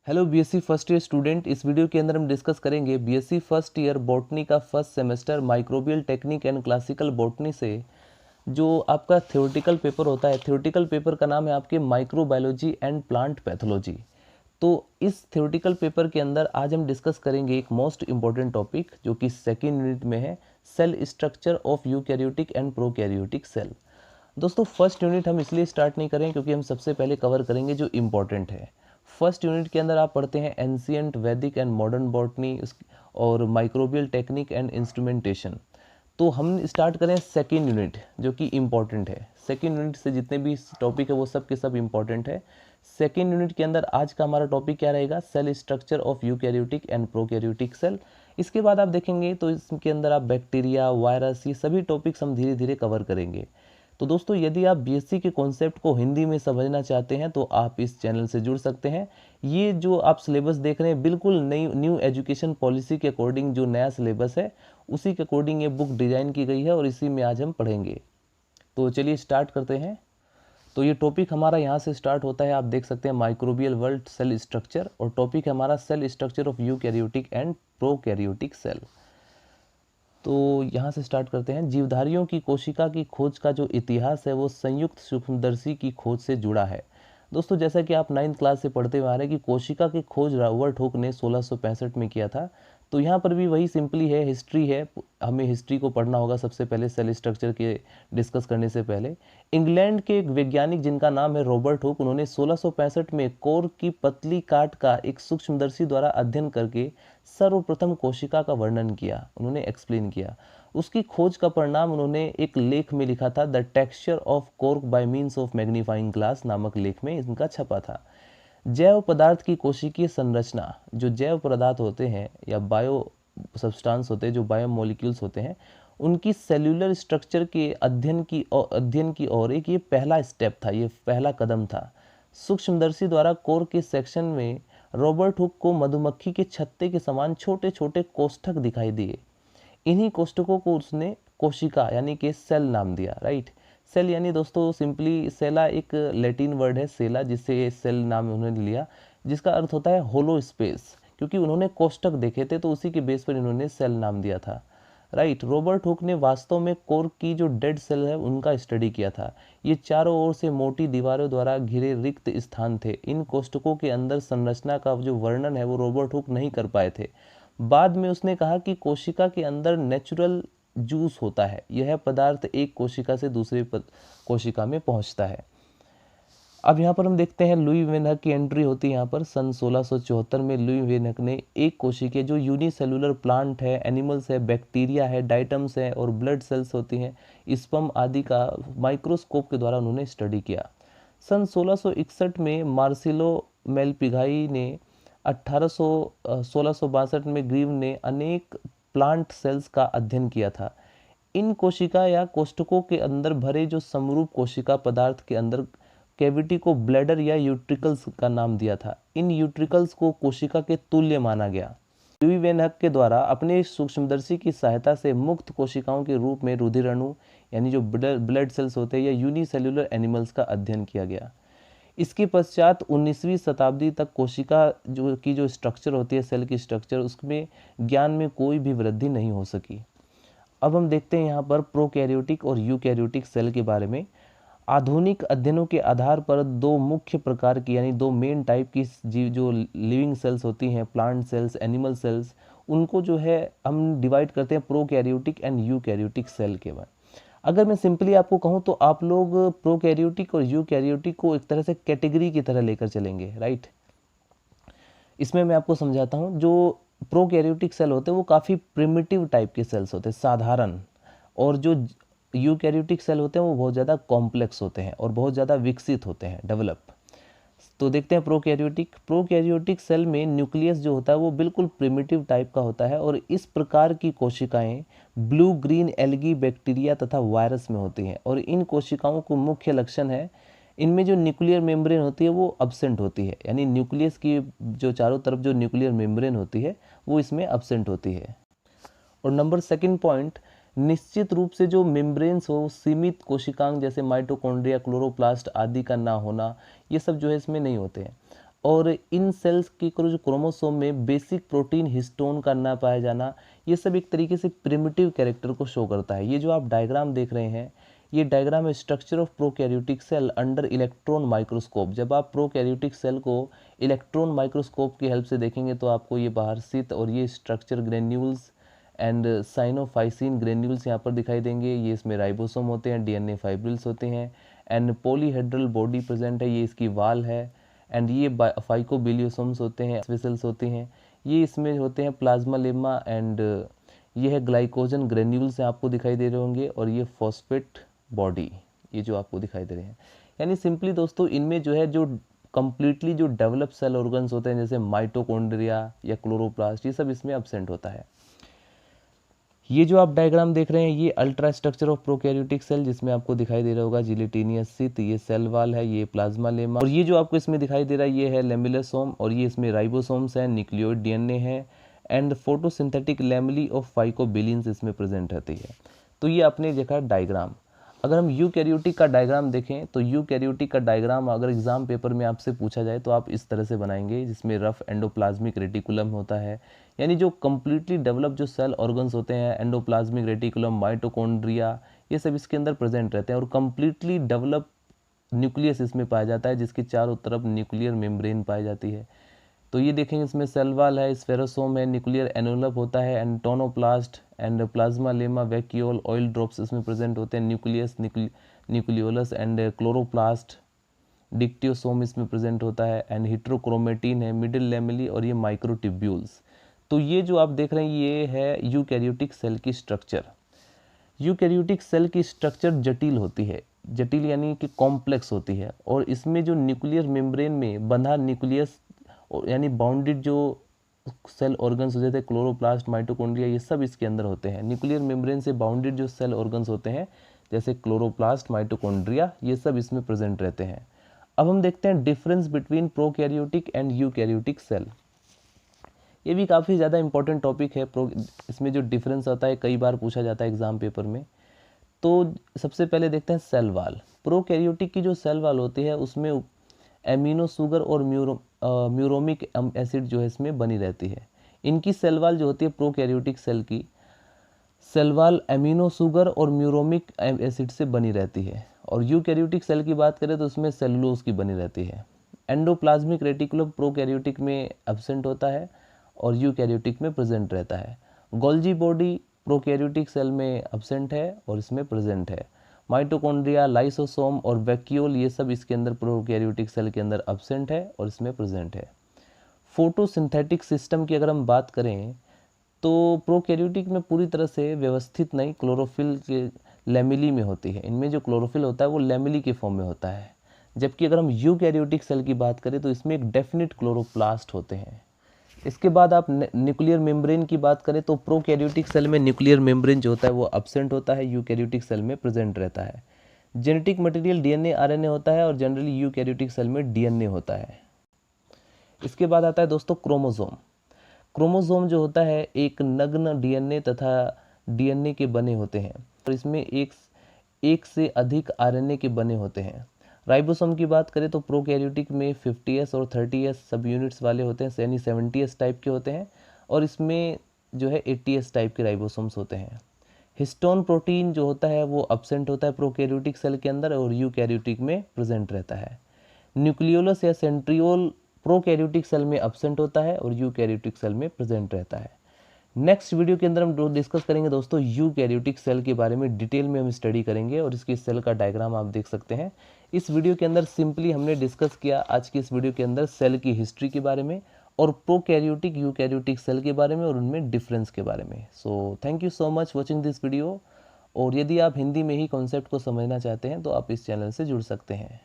Hello BSc first year student. इस video के अंदर हम डिस्कस करेंगे बीएससी फर्स्ट ईयर बॉटनी का first semester microbial technique and classical botany से जो आपका थ्योरेटिकल पेपर होता है। थ्योरेटिकल पेपर का नाम है आपके माइक्रोबायोलॉजी एंड प्लांट पैथोलॉजी। तो इस थ्योरेटिकल पेपर के अंदर आज हम डिस्कस करेंगे एक मोस्ट इंपॉर्टेंट टॉपिक जो कि सेकेंड यूनिट में है, cell structure of eukaryotic and prokaryotic cell. दोस्तों फर्स्ट यूनिट हम इसलिए स्टार्ट नहीं करें क्योंकि हम सबसे पहले कवर करेंगे जो इम्पोर्टेंट है। फर्स्ट यूनिट के अंदर आप पढ़ते हैं एंशियंट, वैदिक एंड मॉडर्न बॉटनी और माइक्रोबियल टेक्निक एंड इंस्ट्रूमेंटेशन। तो हम स्टार्ट करें सेकेंड यूनिट जो कि इम्पॉर्टेंट है। सेकेंड यूनिट से जितने भी टॉपिक है वो सब के सब इम्पॉर्टेंट है। सेकेंड यूनिट के अंदर आज का हमारा टॉपिक क्या रहेगा? Cell structure of eukaryotic and prokaryotic cell. इसके बाद आप देखेंगे तो इसके अंदर आप बैक्टीरिया, वायरस, ये सभी टॉपिक्स हम धीरे धीरे कवर करेंगे। तो दोस्तों यदि आप बीएससी के कॉन्सेप्ट को हिंदी में समझना चाहते हैं तो आप इस चैनल से जुड़ सकते हैं। ये जो आप सिलेबस देख रहे हैं बिल्कुल नई न्यू एजुकेशन पॉलिसी के अकॉर्डिंग जो नया सिलेबस है उसी के अकॉर्डिंग ये बुक डिज़ाइन की गई है और इसी में आज हम पढ़ेंगे। तो चलिए स्टार्ट करते हैं। तो ये टॉपिक हमारा यहाँ से स्टार्ट होता है, आप देख सकते हैं माइक्रोबियल वर्ल्ड सेल स्ट्रक्चर, और टॉपिक है हमारा cell structure of eukaryotic and prokaryotic cell. तो यहाँ से स्टार्ट करते हैं। जीवधारियों की कोशिका की खोज का जो इतिहास है वो संयुक्त सूक्ष्मदर्शी की खोज से जुड़ा है। दोस्तों जैसा कि आप 9th क्लास से पढ़ते हुए आ रहे हैं कि कोशिका की खोज रॉबर्ट हुक ने 1665 में किया था। तो यहाँ पर भी वही सिंपली है, हिस्ट्री है, हमें हिस्ट्री को पढ़ना होगा सबसे पहले सेल स्ट्रक्चर के डिस्कस करने से पहले। इंग्लैंड के एक वैज्ञानिक जिनका नाम है रॉबर्ट हुक, उन्होंने 1665 में कोर की पतली काट का एक सूक्ष्मदर्शी द्वारा अध्ययन करके सर्वप्रथम कोशिका का वर्णन किया, उन्होंने एक्सप्लेन किया। उसकी खोज का परिणाम उन्होंने एक लेख में लिखा था, the texture of cork bye means of magnifying glass नामक लेख में इनका छपा था। जैव पदार्थ की कोशिकीय संरचना, जो जैव पदार्थ होते हैं या बायो सब्सटेंस होते हैं, जो बायो मॉलिक्यूल्स होते हैं, उनकी सेल्यूलर स्ट्रक्चर के अध्ययन की ओर एक ये पहला स्टेप था, ये पहला कदम था। सूक्ष्मदर्शी द्वारा कोर के सेक्शन में रॉबर्ट हुक को मधुमक्खी के छत्ते के समान छोटे छोटे कोष्ठक दिखाई दिए। इन्हीं कोष्ठकों को उसने कोशिका यानी कि सेल नाम दिया। राइट, सेल यानी दोस्तों सिंपली सेला एक लैटिन वर्ड है सेला, जिससे सेल नाम उन्होंने लिया, जिसका अर्थ होता है होलो स्पेस। क्योंकि उन्होंने कोष्ठक देखे थे तो उसी के बेस पर इन्होंने सेल नाम दिया था। राइट, रॉबर्ट हुक ने वास्तव में कोर की जो डेड सेल है उनका स्टडी किया था। ये चारों ओर से मोटी दीवारों द्वारा घिरे रिक्त स्थान थे। इन कोष्ठकों के अंदर संरचना का जो वर्णन है वो रॉबर्ट हुक नहीं कर पाए थे। बाद में उसने कहा कि कोशिका के अंदर नेचुरल जूस होता है, यह पदार्थ एक कोशिका से दूसरी कोशिका में पहुंचता है। अब यहाँ पर हम देखते हैं लुई वेनहक की एंट्री होती है। यहाँ पर सन 1674 में लुई वेनहक ने एक कोशिकीय जो यूनिसेलुलर प्लांट है, एनिमल्स है, बैक्टीरिया है, डाइटम्स है और ब्लड सेल्स होती हैं, स्पर्म आदि का माइक्रोस्कोप के द्वारा उन्होंने स्टडी किया। सन 1661 में मार्सिलो मेलपिघाई ने 1662 में ग्रीव ने अनेक प्लांट सेल्स का अध्ययन किया था। इन कोशिका या कोष्ठकों के अंदर भरे जो समरूप कोशिका पदार्थ के अंदर कैविटी को ब्लैडर या यूट्रिकल्स का नाम दिया था। इन यूट्रिकल्स को कोशिका के तुल्य माना गया। लुई वेनहक के द्वारा अपने सूक्ष्मदर्शी की सहायता से मुक्त कोशिकाओं के रूप में रुधिर अणु यानी जो ब्लड सेल्स होते हैं या यूनिसेल्युलर एनिमल्स का अध्ययन किया गया। इसके पश्चात 19वीं शताब्दी तक कोशिका जो स्ट्रक्चर होती है, सेल की स्ट्रक्चर, उसमें ज्ञान में कोई भी वृद्धि नहीं हो सकी। अब हम देखते हैं यहाँ पर प्रोकैरियोटिक और यूकैरियोटिक सेल के बारे में। आधुनिक अध्ययनों के आधार पर दो मुख्य प्रकार की यानी दो मेन टाइप की जीव जो लिविंग सेल्स होती हैं, प्लांट सेल्स, एनिमल सेल्स, उनको जो है हम डिवाइड करते हैं प्रोकैरियोटिक एंड यूकैरियोटिक सेल के बाद। अगर मैं सिंपली आपको कहूँ तो आप लोग प्रोकैरियोटिक और यूकैरियोटिक को एक तरह से कैटेगरी की तरह लेकर चलेंगे। राइट, इसमें मैं आपको समझाता हूँ। जो प्रोकैरियोटिक सेल होते हैं वो काफ़ी प्रिमिटिव टाइप के सेल्स होते हैं, साधारण, और जो यूकैरियोटिक सेल होते हैं वो बहुत ज़्यादा कॉम्प्लेक्स होते हैं और बहुत ज़्यादा विकसित होते हैं, डेवलप। तो देखते हैं प्रोकैरियोटिक सेल में न्यूक्लियस जो होता है वो बिल्कुल प्रिमिटिव टाइप का होता है और इस प्रकार की कोशिकाएं ब्लू ग्रीन एल्गी, बैक्टीरिया तथा वायरस में होती हैं। और इन कोशिकाओं को मुख्य लक्षण है, इनमें जो न्यूक्लियर मेम्ब्रेन होती है वो अब्सेंट होती है, यानी न्यूक्लियस की जो चारों तरफ जो न्यूक्लियर मेम्ब्रेन होती है वो इसमें अब्सेंट होती है। और नंबर सेकंड पॉइंट, निश्चित रूप से जो मेम्ब्रेन्स हो सीमित कोशिकांग जैसे माइटोकॉन्ड्रिया, क्लोरोप्लास्ट आदि का ना होना, ये सब जो है इसमें नहीं होते हैं। और इन सेल्स के जो क्रोमोसोम में बेसिक प्रोटीन हिस्टोन का ना पाया जाना, ये सब एक तरीके से प्रिमिटिव कैरेक्टर को शो करता है। ये जो आप डायग्राम देख रहे हैं, ये डायग्राम है structure of prokaryotic cell under electron microscope. जब आप प्रोकैरियोटिक सेल को इलेक्ट्रॉन माइक्रोस्कोप की हेल्प से देखेंगे तो आपको ये बाहर शीत और ये structure granules and cyanophycin granules यहाँ पर दिखाई देंगे। ये इसमें राइबोसोम होते हैं, डीएनए फाइब्रिल्स होते हैं एंड पॉलीहेड्रल बॉडी प्रेजेंट है, ये इसकी वाल है एंड ये फाइकोबिलियोसोम्स होते हैं, वेसल्स होते हैं, ये इसमें होते हैं प्लाज्मा लेमा एंड ये है ग्लाइकोजन ग्रेन्यूल्स आपको दिखाई दे रहे होंगे और ये फॉस्फेट बॉडी, ये जो आपको दिखाई दे रहे हैं। यानी सिंपली दोस्तों इनमें जो है जो कंप्लीटली जो डेवलप सेल ऑर्गन्स होते हैं जैसे माइटोकॉन्ड्रिया या क्लोरोप्लास्ट, ये सब इसमें एब्सेंट होता है। ये जो आप डायग्राम देख रहे हैं ये ultra structure of prokaryotic cell, जिसमें आपको दिखाई दे रहा होगा जिलेटिनियस शीथ, ये सेल वाल है, ये प्लाज्मा लेमा और ये जो आपको इसमें दिखाई दे रहा है ये है लेमिलोसोम और ये इसमें राइबोसोम्स हैं, न्यूक्लियोइड डीएनए है एंड फोटोसिंथेटिक लैमेली ऑफ फाइकोबिलियंस इसमें प्रेजेंट रहती है। तो ये आपने देखा डायग्राम। अगर हम यूकैरियोटिक का डायग्राम देखें तो यूकैरियोटिक का डायग्राम अगर एग्जाम पेपर में आपसे पूछा जाए तो आप इस तरह से बनाएंगे, जिसमें रफ एंडोप्लाज्मिक रेटिकुलम होता है, यानी जो कम्प्लीटली डेवलप जो सेल ऑर्गन्स होते हैं, एंडोप्लाज्मिक रेटिकुलम, माइटोकॉन्ड्रिया, ये सब इसके अंदर प्रेजेंट रहते हैं और कम्प्लीटली डेवलप न्यूक्लियस इसमें पाया जाता है, जिसके चारों तरफ न्यूक्लियर मेम्ब्रेन पाई जाती है। तो ये देखेंगे इसमें सेल वाल है, स्फेरोसोम है, न्यूक्लियर एनवलप होता है, and tonoplast and plasmalemma, vacuole, oil drops इसमें प्रेजेंट होते हैं, nucleus, nucleolus and chloroplast, dictyosome इसमें प्रेजेंट होता है एंड हेट्रोक्रोमेटिन है, मिडिल लैमेली और ये माइक्रोट्यूब्यूल्स। तो ये जो आप देख रहे हैं ये है यूकैरियोटिक सेल की स्ट्रक्चर। यूकैरियोटिक सेल की स्ट्रक्चर जटिल होती है, जटिल यानी कि कॉम्प्लेक्स होती है और इसमें जो न्यूक्लियर मेम्ब्रेन में बंधा न्यूक्लियस यानी बाउंडेड जो सेल ऑर्गन्स होते हैं, क्लोरोप्लास्ट, माइटोकॉन्ड्रिया, ये सब इसके अंदर होते हैं। न्यूक्लियर मेम्ब्रेन से बाउंडेड जो सेल ऑर्गन्स होते हैं जैसे क्लोरोप्लास्ट, माइटोकॉन्ड्रिया, ये सब इसमें प्रेजेंट रहते हैं। अब हम देखते हैं difference between prokaryotic and eukaryotic cell. ये भी काफ़ी ज़्यादा इंपॉर्टेंट टॉपिक है। इसमें जो डिफरेंस होता है कई बार पूछा जाता है एग्जाम पेपर में। तो सबसे पहले देखते हैं सेल वाल। प्रोकैरियोटिक की जो सेल वाल होती है उसमें एमिनो शुगर और म्यूरोमिक एसिड जो है इसमें बनी रहती है। इनकी सेल वाल जो होती है प्रोकैरियोटिक सेल की सेल वाल एमिनो शुगर और म्यूरोमिक एसिड से बनी रहती है और यूकैरियोटिक सेल की बात करें तो उसमें सेलुलोज की बनी रहती है। एंडोप्लाज्मिक रेटिकुलम प्रोकैरियोटिक में एब्सेंट होता है और यूकैरियोटिक में प्रेजेंट रहता है। गोल्जी बॉडी प्रोकैरियोटिक सेल में एब्सेंट है और इसमें प्रेजेंट है। माइटोकॉन्ड्रिया, लाइसोसोम और वैक्यूल, ये सब इसके अंदर प्रोकैरियोटिक सेल के अंदर एब्सेंट है और इसमें प्रेजेंट है। फोटोसिंथेटिक सिस्टम की अगर हम बात करें तो प्रोकैरियोटिक में पूरी तरह से व्यवस्थित नहीं, क्लोरोफिल के लैमेली में होती है। इनमें जो क्लोरोफिल होता है वो लैमेली के फॉर्म में होता है, जबकि अगर हम यूकैरियोटिक सेल की बात करें तो इसमें एक डेफिनिट क्लोरोप्लास्ट होते हैं। इसके बाद आप न्यूक्लियर मेम्ब्रेन की बात करें तो प्रोकैरियोटिक सेल में न्यूक्लियर मेम्ब्रेन जो होता है वो एब्सेंट होता है, यूकैरियोटिक सेल में प्रेजेंट रहता है। जेनेटिक मटेरियल डीएनए, आरएनए होता है और जनरली यूकैरियोटिक सेल में डीएनए होता है। इसके बाद आता है दोस्तों क्रोमोसोम। क्रोमोसोम जो होता है एक नग्न डीएनए तथा डीएनए के बने होते हैं और इसमें एक से अधिक आरएनए के बने होते हैं। राइबोसोम की बात करें तो प्रोकैरियोटिक में 50s और 30s सब यूनिट्स वाले होते हैं, यानी 70s टाइप के होते हैं और इसमें जो है 80s टाइप के राइबोसोम्स होते हैं। हिस्टोन प्रोटीन जो होता है वो एब्सेंट होता है प्रोकैरियोटिक सेल के अंदर और यूकैरियोटिक में प्रेजेंट रहता है। न्यूक्लियोलस या सेंट्रियोल प्रोकैरियोटिक सेल में एब्सेंट होता है और यूकैरियोटिक सेल में प्रेजेंट रहता है। नेक्स्ट वीडियो के अंदर हम डिस्कस करेंगे दोस्तों यूकैरियोटिक सेल के बारे में, डिटेल में हम स्टडी करेंगे और इसकी सेल का डायग्राम आप देख सकते हैं। इस वीडियो के अंदर सिंपली हमने डिस्कस किया आज की इस वीडियो के अंदर सेल की हिस्ट्री के बारे में और प्रोकैरियोटिक यूकैरियोटिक सेल के बारे में और उनमें डिफरेंस के बारे में। So thank you so much watching this video. और यदि आप हिंदी में ही कॉन्सेप्ट को समझना चाहते हैं तो आप इस चैनल से जुड़ सकते हैं।